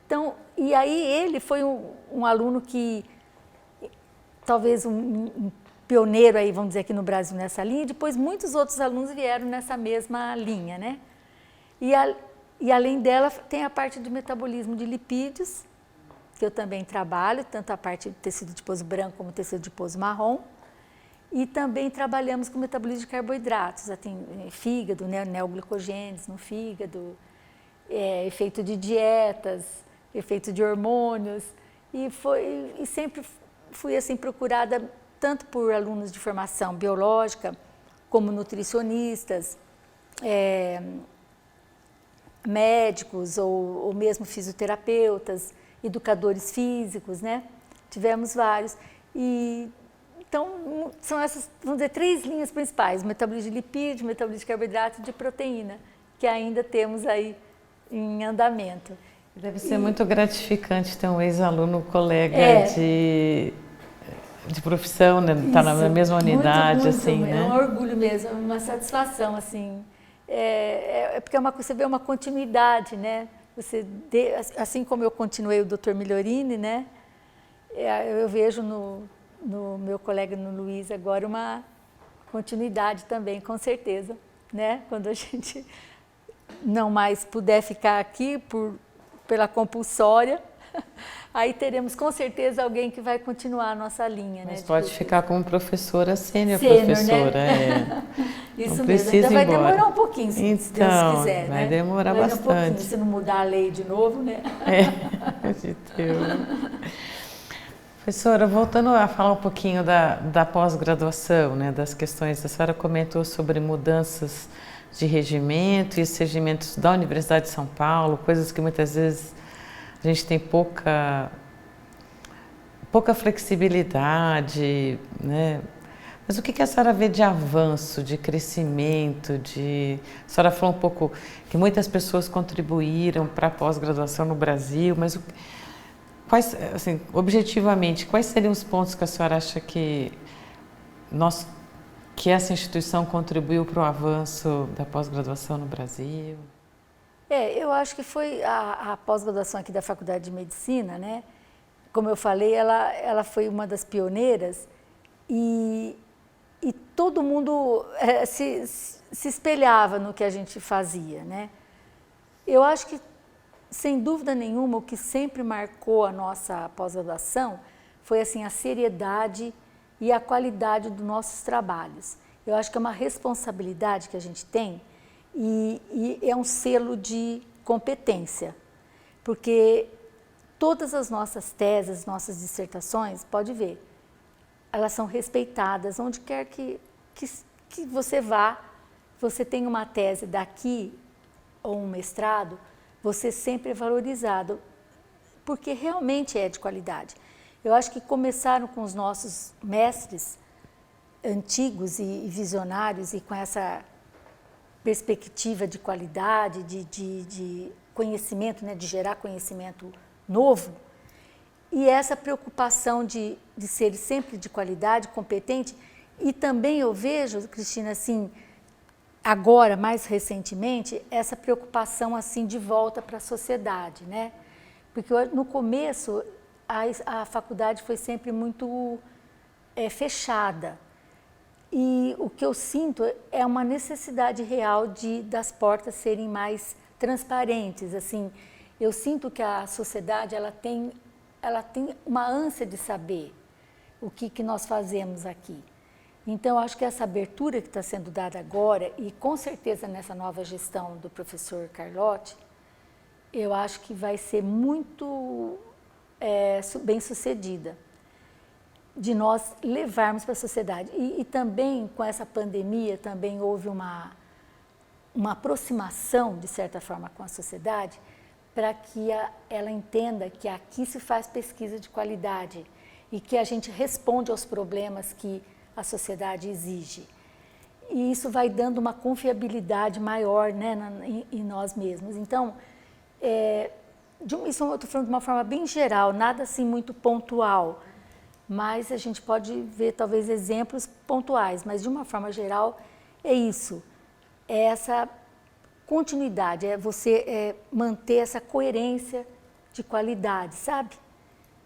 Então, e aí ele foi um aluno que, talvez um pioneiro aí, vamos dizer, aqui no Brasil nessa linha, e depois muitos outros alunos vieram nessa mesma linha, né? E além dela tem a parte do metabolismo de lipídios, que eu também trabalho, tanto a parte do tecido adiposo branco como o tecido adiposo marrom, e também trabalhamos com o metabolismo de carboidratos, tem fígado, né, neoglicogênese no fígado, efeito de dietas, efeito de hormônios, e sempre fui assim procurada tanto por alunos de formação biológica, como nutricionistas, médicos ou mesmo fisioterapeutas, educadores físicos, né? Tivemos vários. Então, são essas, vamos dizer, 3 linhas principais: metabolismo de lipídios, metabolismo de carboidrato e de proteína, que ainda temos aí em andamento. Deve ser muito gratificante ter um ex-aluno colega de profissão, né? Tá na mesma unidade, muito, assim, né? É um orgulho mesmo, uma satisfação, assim. Porque você vê uma continuidade, né? Assim como eu continuei o Dr. Melhorini, né? Eu vejo no meu colega, no Luiz, agora uma continuidade também, com certeza, né? Quando a gente não mais puder ficar aqui pela compulsória, aí teremos com certeza alguém que vai continuar a nossa linha. Mas né, pode ficar como professora sênior, professora, né? Isso não mesmo, ainda vai demorar um pouquinho, se Deus quiser. Vai né? demorar bastante. Um pouquinho, se não mudar a lei de novo, né? De Deus. Professora, voltando a falar um pouquinho da pós-graduação, né, das questões, a senhora comentou sobre mudanças de regimento e esses regimentos da Universidade de São Paulo, coisas que muitas vezes a gente tem pouca flexibilidade, né? Mas o que a senhora vê de avanço, de crescimento, A senhora falou um pouco que muitas pessoas contribuíram para a pós-graduação no Brasil, mas assim, objetivamente, quais seriam os pontos que a senhora acha que essa instituição contribuiu para o avanço da pós-graduação no Brasil? Eu acho que foi a pós-graduação aqui da Faculdade de Medicina, né? Como eu falei, ela foi uma das pioneiras e todo mundo se espelhava no que a gente fazia, né? Eu acho que, sem dúvida nenhuma, o que sempre marcou a nossa pós-graduação foi assim, a seriedade e a qualidade dos nossos trabalhos. Eu acho que é uma responsabilidade que a gente tem e é um selo de competência, porque todas as nossas teses, nossas dissertações, pode ver, elas são respeitadas, onde quer que você vá, você tem uma tese daqui, ou um mestrado, você sempre é valorizado, porque realmente é de qualidade. Eu acho que começaram com os nossos mestres antigos e visionários e com essa perspectiva de qualidade, de conhecimento, né, de gerar conhecimento novo, e essa preocupação de ser sempre de qualidade, competente, e também eu vejo, Cristina, assim, agora, mais recentemente, essa preocupação assim de volta para a sociedade, né? Porque no começo a faculdade foi sempre muito fechada, e o que eu sinto é uma necessidade real das portas serem mais transparentes. Assim, eu sinto que a sociedade ela tem uma ânsia de saber o que nós fazemos aqui. Então, acho que essa abertura que está sendo dada agora, e com certeza nessa nova gestão do professor Carlotti, eu acho que vai ser muito bem sucedida, de nós levarmos para a sociedade. E também, com essa pandemia, também houve uma aproximação, de certa forma, com a sociedade, para que ela entenda que aqui se faz pesquisa de qualidade e que a gente responde aos problemas que a sociedade exige. E isso vai dando uma confiabilidade maior, né, em nós mesmos. Então, isso eu estou falando de uma forma bem geral, nada assim muito pontual, mas a gente pode ver talvez exemplos pontuais, mas de uma forma geral é isso, é essa continuidade, é você manter essa coerência de qualidade, sabe?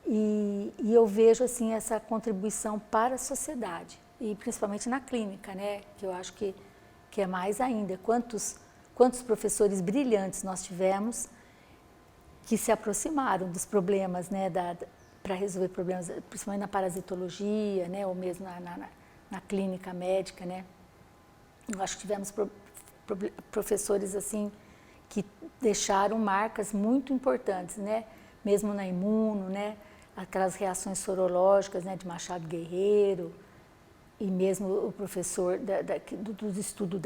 E eu vejo assim essa contribuição para a sociedade, e principalmente na clínica, né? Que eu acho que é mais ainda. Quantos professores brilhantes nós tivemos que se aproximaram dos problemas, né? Para resolver problemas, principalmente na parasitologia, né? Ou mesmo na clínica médica, né? Eu acho que tivemos professores assim que deixaram marcas muito importantes, né? Mesmo na imuno, né? Aquelas reações sorológicas, né? De Machado Guerreiro, e mesmo o professor dos estudos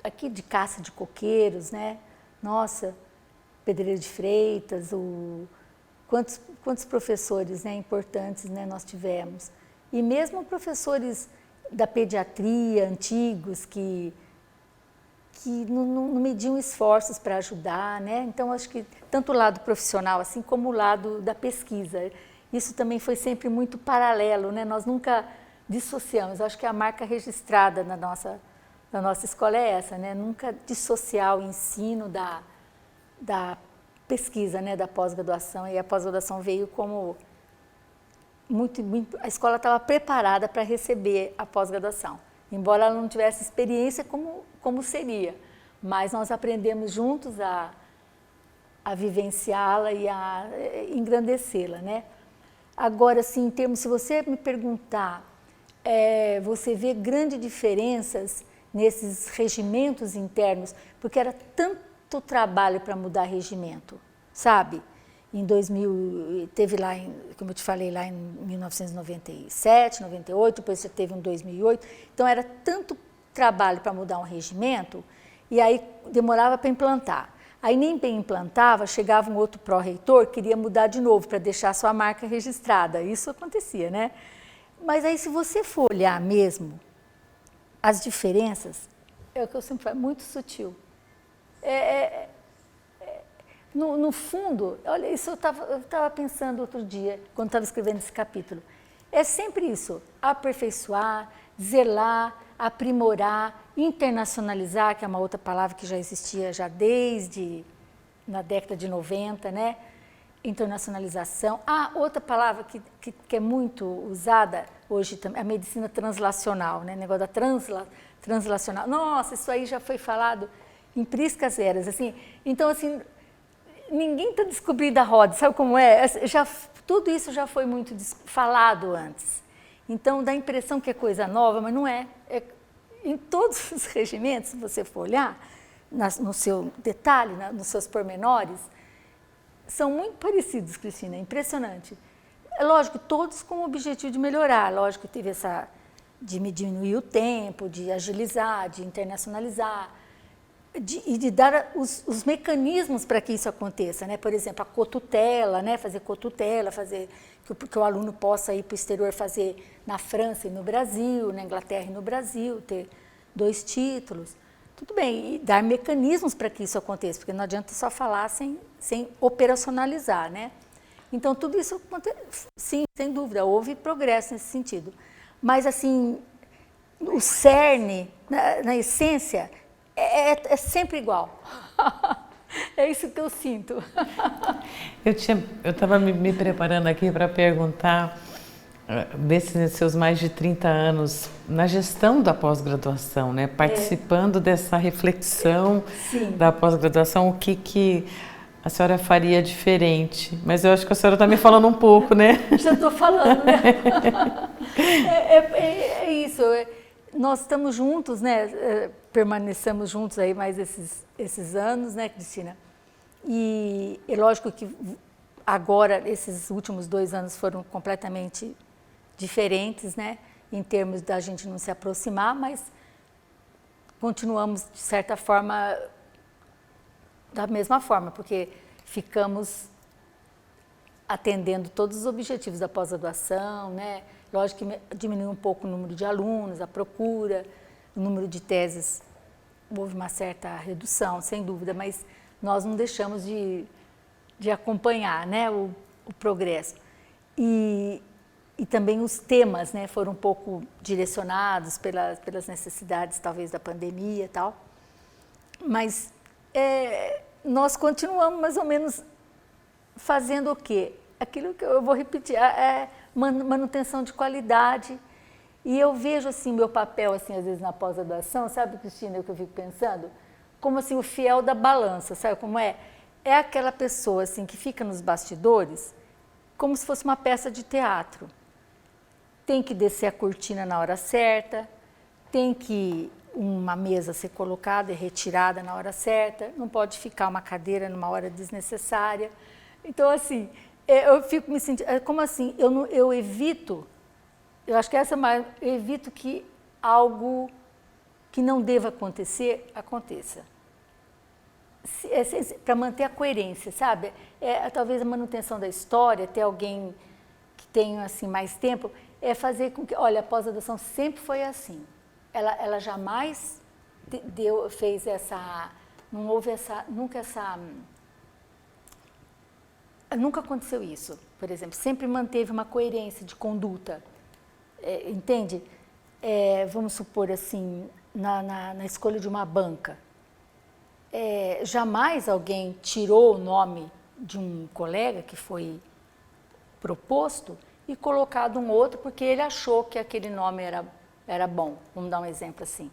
aqui de caça de coqueiros, né? Nossa, Pedreira de Freitas, quantos professores, né, importantes, né, nós tivemos. E mesmo professores da pediatria antigos que não mediam esforços para ajudar, né? Então, acho que tanto o lado profissional, assim como o lado da pesquisa, isso também foi sempre muito paralelo, né? Nós nunca dissociamos. Acho que a marca registrada na nossa escola é essa, né? Nunca dissociar o ensino da pesquisa, né? Da pós-graduação, e a pós-graduação veio como muito, a escola estava preparada para receber a pós-graduação, embora ela não tivesse experiência como seria, mas nós aprendemos juntos a vivenciá-la e a engrandecê-la, né? Agora, assim, em termos, se você me perguntar, você vê grandes diferenças nesses regimentos internos, porque era tanto trabalho para mudar regimento, sabe? Em 2000, teve lá, como eu te falei, lá em 1997, 98, depois você teve em 2008. Então, era tanto trabalho para mudar um regimento, e aí demorava para implantar. Aí nem bem implantava, chegava um outro pró-reitor, queria mudar de novo para deixar sua marca registrada. Isso acontecia, né? Mas aí, se você for olhar mesmo as diferenças, é o que eu sempre falo, muito sutil. No fundo, olha, isso eu estava pensando outro dia, quando estava escrevendo esse capítulo. É sempre isso, aperfeiçoar, zelar, aprimorar, internacionalizar, que é uma outra palavra que já existia já desde na década de 90, né? Internacionalização. Outra palavra que é muito usada hoje também, a medicina translacional, né? O negócio da translacional. Nossa, isso aí já foi falado em priscas eras, assim. Então, assim, ninguém está descobrindo a roda, sabe como é? Tudo isso já foi muito falado antes. Então, dá a impressão que é coisa nova, mas não é. em todos os regimentos, se você for olhar, no seu detalhe, nos seus pormenores, são muito parecidos, Cristina, é impressionante. É lógico, todos com o objetivo de melhorar, lógico, teve essa de diminuir o tempo, de agilizar, de internacionalizar, e de dar os mecanismos para que isso aconteça, né? Por exemplo, a cotutela, né? Fazer cotutela, fazer que o aluno possa ir para o exterior fazer na França e no Brasil, na Inglaterra e no Brasil, ter 2 títulos. Tudo bem, e dar mecanismos para que isso aconteça, porque não adianta só falar sem operacionalizar, né? Então, tudo isso, sim, sem dúvida, houve progresso nesse sentido. Mas, assim, o cerne, na essência, é sempre igual. É isso que eu sinto. Eu estava me preparando aqui para perguntar, nesses seus mais de 30 anos, na gestão da pós-graduação, né? Participando dessa reflexão da pós-graduação, o que a senhora faria diferente? Mas eu acho que a senhora está me falando um pouco, né? Já estou falando, né? É isso. Nós estamos juntos, né? Permanecemos juntos aí mais esses anos, né, Cristina? E é lógico que agora, esses últimos 2 anos foram completamente diferentes, né? Em termos da gente não se aproximar, mas continuamos, de certa forma, da mesma forma, porque ficamos atendendo todos os objetivos da pós-graduação, né? Lógico que diminuiu um pouco o número de alunos, a procura, o número de teses, houve uma certa redução, sem dúvida, mas nós não deixamos de acompanhar, né, o progresso. E também os temas, né, foram um pouco direcionados pelas necessidades, talvez, da pandemia e tal. Mas nós continuamos mais ou menos fazendo o quê? Aquilo que eu vou repetir, manutenção de qualidade. E eu vejo, assim, meu papel, assim, às vezes na pós-graduação, sabe, Cristina, o que eu fico pensando? Como, assim, o fiel da balança, sabe como é? É aquela pessoa, assim, que fica nos bastidores como se fosse uma peça de teatro. Tem que descer a cortina na hora certa, tem que uma mesa ser colocada e retirada na hora certa, não pode ficar uma cadeira numa hora desnecessária. Então, assim, eu fico me sentindo, como assim, eu evito, eu acho que eu evito que algo que não deva acontecer, aconteça. Para manter a coerência, sabe? Talvez a manutenção da história, ter alguém que tenha assim, mais tempo, fazer com que, olha, a pós-graduação sempre foi assim. Ela jamais fez não houve nunca aconteceu isso, por exemplo. Sempre manteve uma coerência de conduta, entende? Vamos supor assim, na escolha de uma banca. Jamais alguém tirou o nome de um colega que foi proposto e colocado um outro porque ele achou que aquele nome era bom. Vamos dar um exemplo assim.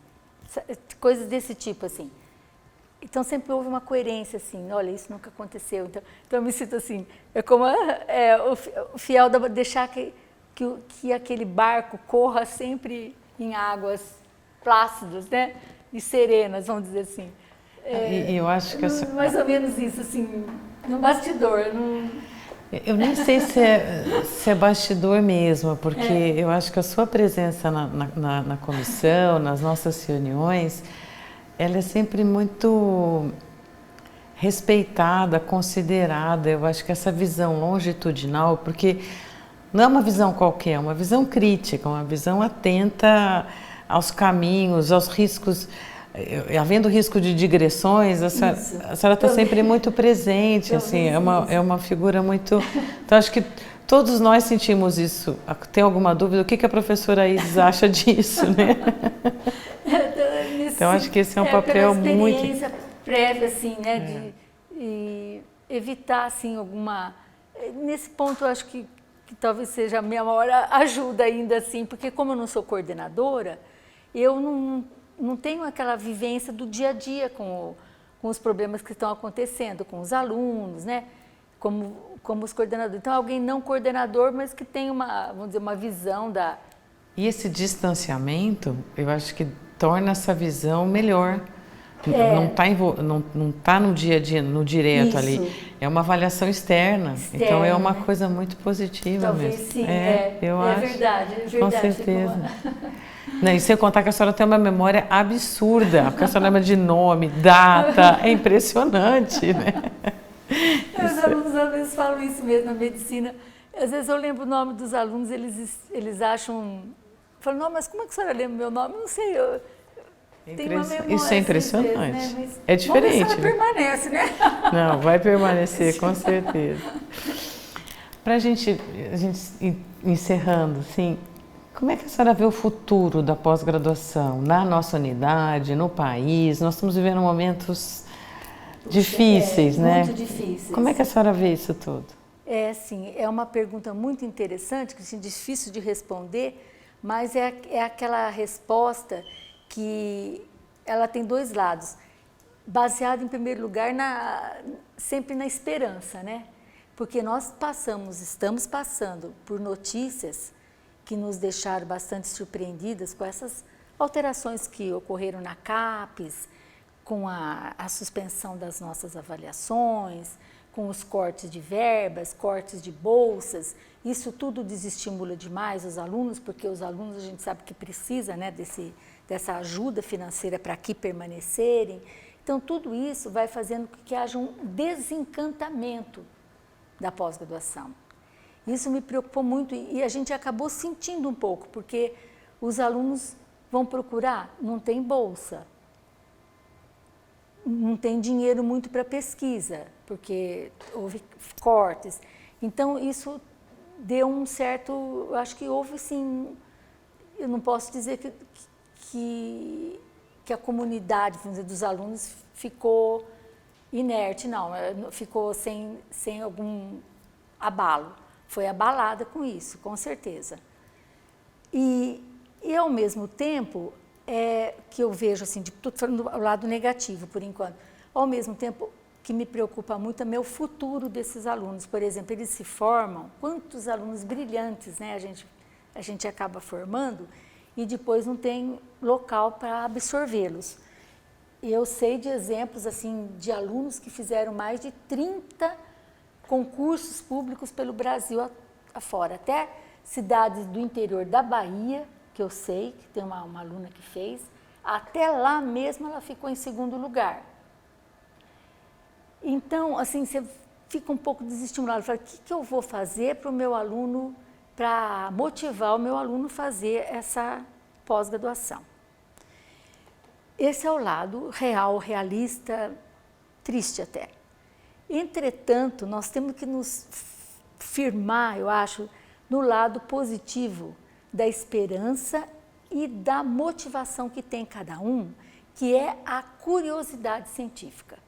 Coisas desse tipo assim. Então sempre houve uma coerência assim, olha, isso nunca aconteceu. Então eu me sinto assim, como o fiel da deixar que aquele barco corra sempre em águas plácidas, né? E serenas, vamos dizer assim. Eu acho que mais ou menos isso, assim, no bastidor. Eu nem sei se é bastidor mesmo, porque eu acho que a sua presença na comissão, nas nossas reuniões, ela é sempre muito respeitada, considerada. Eu acho que essa visão longitudinal, porque não é uma visão qualquer, é uma visão crítica, uma visão atenta aos caminhos, aos riscos. Havendo risco de digressões, a senhora está sempre muito presente, assim, é uma figura muito... Então, acho que todos nós sentimos isso. Tem alguma dúvida? O que a professora Isis acha disso, né? Então, acho que esse é um papel muito... Pela experiência prévia, assim, né, de evitar, assim, alguma... Nesse ponto, eu acho que talvez seja a minha maior ajuda ainda, assim, porque como eu não sou coordenadora, eu não tenho aquela vivência do dia a dia com os problemas que estão acontecendo, com os alunos, né? Como os coordenadores. Então, alguém não coordenador, mas que tem vamos dizer, uma visão da... E esse distanciamento, eu acho que torna essa visão melhor. Não tá no dia a dia, no direto Isso. ali. É uma avaliação externa. Então é uma coisa muito positiva Talvez mesmo. Sim, eu acho. Verdade, é verdade. Com certeza. Não, e sem contar que a senhora tem uma memória absurda, porque a senhora lembra de nome, data, é impressionante, né? Os alunos às vezes falam isso mesmo na medicina. Às vezes eu lembro o nome dos alunos, eles acham... Falam, não, mas como é que a senhora lembra o meu nome? Não sei, tem uma memória. Isso é impressionante. Vezes, né? Mas, é diferente. Vamos ver se ela permanece, né? Não, vai permanecer, com certeza. Para a gente encerrando, assim, como é que a senhora vê o futuro da pós-graduação na nossa unidade, no país? Nós estamos vivendo momentos difíceis, né? Muito difíceis. Como é que a senhora vê isso tudo? Sim, é uma pergunta muito interessante, que é difícil de responder, mas é aquela resposta que ela tem dois lados, baseado em primeiro lugar sempre na esperança, né? Porque nós estamos passando por notícias que nos deixaram bastante surpreendidas com essas alterações que ocorreram na CAPES, com a suspensão das nossas avaliações, com os cortes de verbas, cortes de bolsas. Isso tudo desestimula demais os alunos, porque os alunos a gente sabe que precisa, né, dessa ajuda financeira para aqui permanecerem. Então, tudo isso vai fazendo com que haja um desencantamento da pós-graduação. Isso me preocupou muito e a gente acabou sentindo um pouco, porque os alunos vão procurar, não tem bolsa, não tem dinheiro muito para pesquisa, porque houve cortes. Então, isso deu um certo... Eu acho que houve, sim... Eu não posso dizer que a comunidade, vamos dizer, dos alunos ficou inerte, não. Ficou sem algum abalo. Foi abalada com isso, com certeza. E ao mesmo tempo... que eu vejo, assim, estou falando do lado negativo, por enquanto, ao mesmo tempo que me preocupa muito é o futuro desses alunos. Por exemplo, eles se formam, quantos alunos brilhantes, né, a gente acaba formando e depois não tem local para absorvê-los. Eu sei de exemplos, assim, de alunos que fizeram mais de 30 concursos públicos pelo Brasil afora, até cidades do interior da Bahia, que eu sei, que tem uma aluna que fez, até lá mesmo ela ficou em segundo lugar. Então, assim, você fica um pouco desestimulado, fala, o que eu vou fazer para o meu aluno, para motivar o meu aluno a fazer essa pós-graduação? Esse é o lado real, realista, triste até. Entretanto, nós temos que nos firmar, eu acho, no lado positivo da esperança e da motivação que tem cada um, que é a curiosidade científica.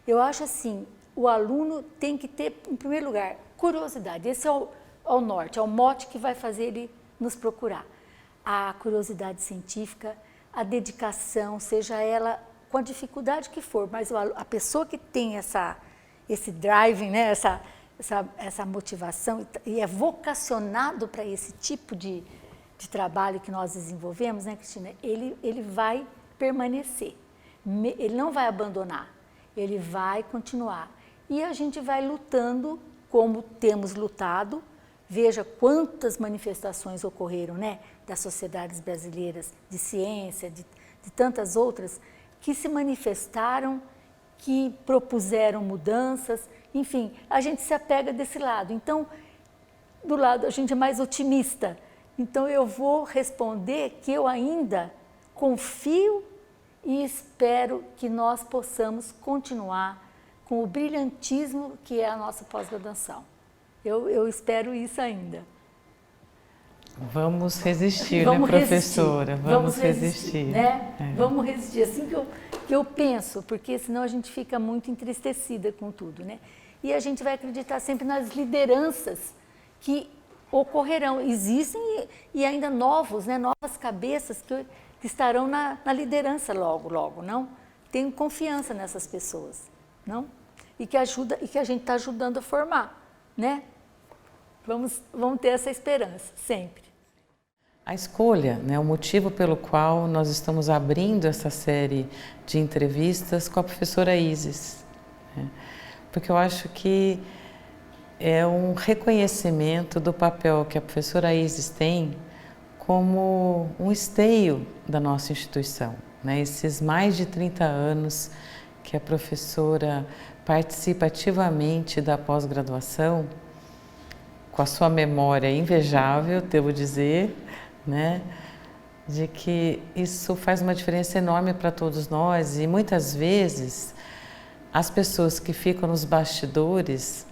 Eu acho assim, o aluno tem que ter, em primeiro lugar, curiosidade. Esse é o norte, é o mote que vai fazer ele nos procurar. A curiosidade científica, a dedicação, seja ela com a dificuldade que for, mas a pessoa que tem esse driving, né, essa motivação e é vocacionado para esse tipo de trabalho que nós desenvolvemos, né, Cristina? Ele vai permanecer, ele não vai abandonar, ele vai continuar. E a gente vai lutando como temos lutado. Veja quantas manifestações ocorreram, né, das sociedades brasileiras de ciência, de tantas outras, que se manifestaram, que propuseram mudanças, enfim, a gente se apega desse lado. Então, do lado, a gente é mais otimista. Então, eu vou responder que eu ainda confio e espero que nós possamos continuar com o brilhantismo que é a nossa pós-graduação. Eu espero isso ainda. Vamos resistir, né, professora? Vamos resistir. Né? Vamos resistir, assim que eu penso, porque senão a gente fica muito entristecida com tudo, né? E a gente vai acreditar sempre nas lideranças que ocorrerão. Existem e ainda novos, né, novas cabeças que estarão na liderança logo, não? Tenho confiança nessas pessoas, não? E que a gente está ajudando a formar, né? Vamos ter essa esperança, sempre. A escolha, né, o motivo pelo qual nós estamos abrindo essa série de entrevistas com a professora Isis, né, porque eu acho que é um reconhecimento do papel que a professora Isis tem como um esteio da nossa instituição, né, esses mais de 30 anos que a professora participa ativamente da pós-graduação, com a sua memória invejável, devo dizer, né, de que isso faz uma diferença enorme para todos nós e muitas vezes as pessoas que ficam nos bastidores,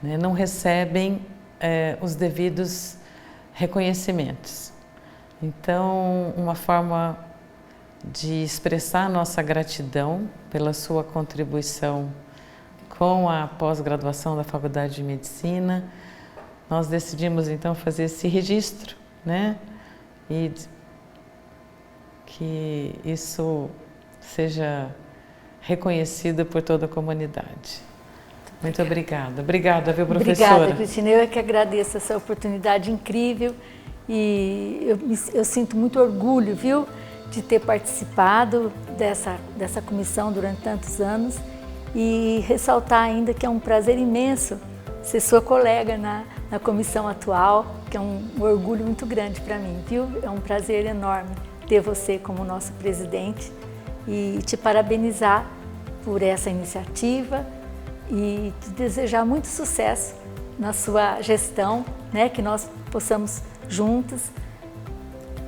né, não recebem os devidos reconhecimentos. Então, uma forma de expressar nossa gratidão pela sua contribuição com a pós-graduação da Faculdade de Medicina, nós decidimos então fazer esse registro, né? E que isso seja reconhecido por toda a comunidade. Muito obrigada. Obrigada, viu, professora? Obrigada, Cristina. Eu é que agradeço essa oportunidade incrível e eu sinto muito orgulho, viu, de ter participado dessa comissão durante tantos anos e ressaltar ainda que é um prazer imenso ser sua colega na comissão atual, que é um orgulho muito grande para mim, viu? É um prazer enorme ter você como nosso presidente e te parabenizar por essa iniciativa e te desejar muito sucesso na sua gestão, né? Que nós possamos juntos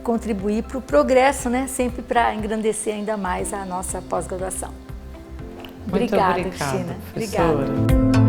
contribuir para o progresso, né? Sempre para engrandecer ainda mais a nossa pós-graduação. Obrigada, Cristina. Obrigada.